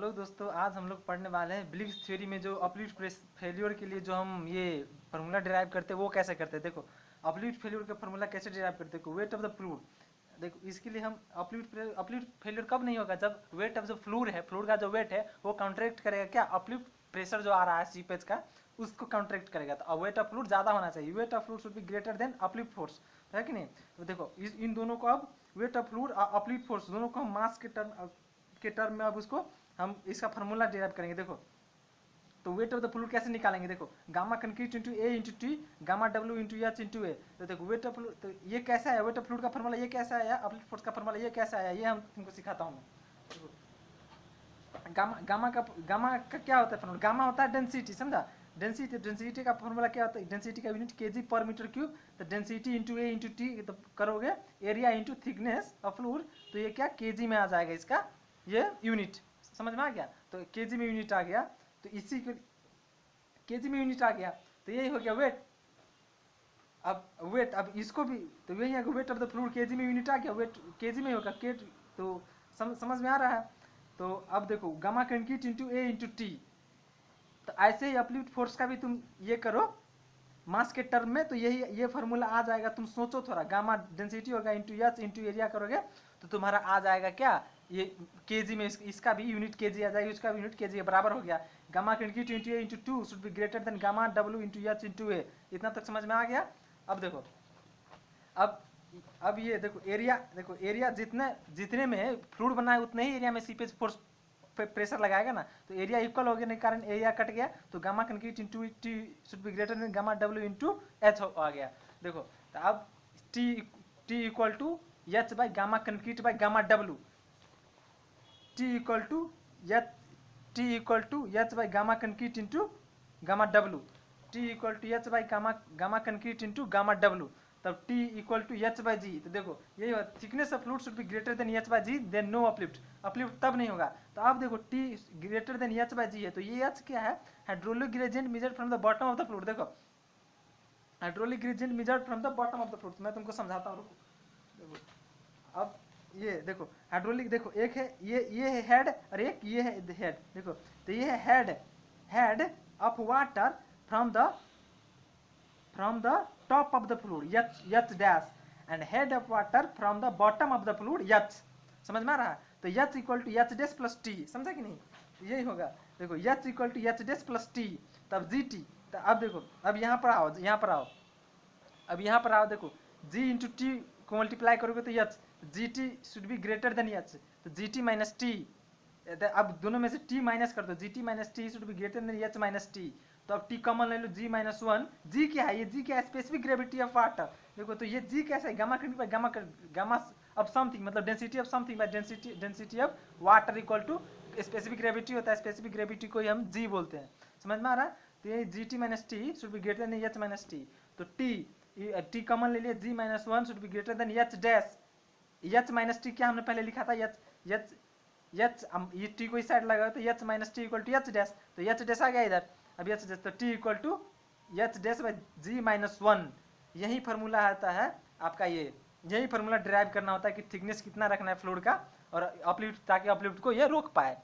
Hello दोस्तों, आज हम लोग पढ़ने वाले हैं ब्लिग्स थ्योरी में जो अपलिफ्ट फेल्योर के लिए जो हम ये फार्मूला डिराइव करते हैं वो कैसे करते हैं। देखो अपलिफ्ट फेल्योर का फार्मूला कैसे डिराइव करते हैं, वेट ऑफ द फ्लूइड। देखो इसके लिए हम अपलिफ्ट फेल्योर कब नहीं होगा, जब वेट ऑफ द फ्लूइड है, फ्लूइड का जो वेट है वो काउंट्रैक्ट करेगा क्या, अपलिफ्ट प्रेशर जो आ रहा है सीपेज का उसको काउंट्रैक्ट करेगा। तो वेट ऑफ फ्लूइड ज़्यादा होना चाहिए, wait of fluid should be greater then uplift force, है कि नहीं। तो देखो इन दोनों को अब वेट ऑफ फ्लूइड और अपलिफ्ट फोर्स दोनों को हम मास के टर्म में अब उसको हम इसका फार्मूला डिराइव करेंगे। देखो तो वेट ऑफ द फ्लूइड कैसे निकालेंगे, देखो gamma concrete into A into t gamma W into h into A. तो देखो वेट ऑफ फ्लूइड, तो ये कैसा है वेट ऑफ फ्लूइड का फार्मूला, ये कैसा आया अपलिफ्ट फोर्स का फार्मूला ये कैसा आया, ये हम तुमको सिखाता हूँ मैं। गामा का क्या होता है फार्मूला, गामा होता है डेंसिटी, समझा। डेंसिटी का फार्मूला क्या होता है, डेंसिटी का यूनिट केजी पर मीटर क्यूब। तो density into A into T तो करोगे area into thickness of fluid, तो ये क्या केजी में आ जाएगा इसका ये यूनिट, समझ में आ गया। तो केजी में यूनिट आ गया, तो इसी के केजी में यूनिट आ गया, तो यही हो गया वेट। अब इसको भी तो यही है weight of the fluid KG में यूनिट आ गया, वेट केजी में होगा के, तो समझ में आ रहा है। तो अब देखो gamma concrete into A into T, तो ऐसे ही अपलिफ्ट फोर्स का भी तुम ये करो मास के टर्म में, तो यही ये फार्मूला आ जाएगा। तुम सोचो थोड़ा, गामा डेंसिटी होगा इंटू एच इंटू एरिया करोगे तो तुम्हारा आ जाएगा क्या, ये केजी में इसका भी यूनिट केजी आ जाएगा, इसका भी यूनिट केजी बराबर हो गया। Gamma concrete into A into two should be greater than gamma W into h into A. इतना तक समझ में आ गया। अब देखो अब ये देखो एरिया जितने में फ्लूइड बना है उतने ही एरिया में सीपेज फोर्स प्रेशर लगाएगा ना, तो एरिया इक्वल हो गया कारण एरिया कट गया, तो gamma concrete into T should be greater than gamma W into H आ गया। देखो तो अब T equal to H by gamma concrete by gamma W, T equal to H by gamma concrete into gamma W, T equal to H by gamma concrete into gamma W, तब T equal to H by G. तो देखो यही thickness of fluid should be greater than H by ji, then no uplift, uplift तब नहीं होगा। तो अब देखो t greater than H by g है, तो ये एच क्या है, hydraulic gradient measured from the bottom of the fluid. देखो hydraulic gradient measured from the bottom of the fluid, मैं तुमको समझाता हूँ। देखो अब ये देखो हाइड्रोलिक, देखो एक है ये है हेड और एक ये है हेड। देखो तो ये है head of water from the top of the fluid H dash, and head of water from the bottom of the fluid H. समझ में आ रहा है। तो H equal to H dash plus T, समझा कि नहीं, यही होगा। देखो H equal to H dash plus T, तब जी टी। तो अब देखो अब यहाँ पर आओ अब यहाँ पर आओ, देखो जी इंटू टी को मल्टीप्लाई करोगे तो H, G T should be greater than H, तो जी टी माइनस टी। अब दोनों में से टी माइनस कर दो, जी t minus t should be greater than h minus t. तो अब टी कॉमन ले लो, जी माइनस वन। जी क्या है, ये जी क्या है, स्पेसिफिक ग्रेविटी ऑफ वाटर। देखो तो ये जी कैसा है, गामा ऑफ समथिंग, मतलब density of something by density of water equal to specific gravity होता है, स्पेसिफिक ग्रेविटी को हम जी बोलते हैं। समझ में आ रहा है। तो ये g t minus t should be greater than h minus t. तो टी कॉमन ले लिया, g minus one should be greater than h dash. H minus t क्या हमने पहले लिखा था, एच ये टी को इस साइड लगा तो H minus T equal to H dash, तो एच डैश आ गया इधर। अब एच डैश तो T equal to H dash by G minus one. यही फार्मूला आता है आपका, यही फार्मूला डिराइव करना होता है कि थिकनेस कितना रखना है फ्लूइड का, और अपलिफ्ट ताकि अपलिफ्ट को ये रोक पाए।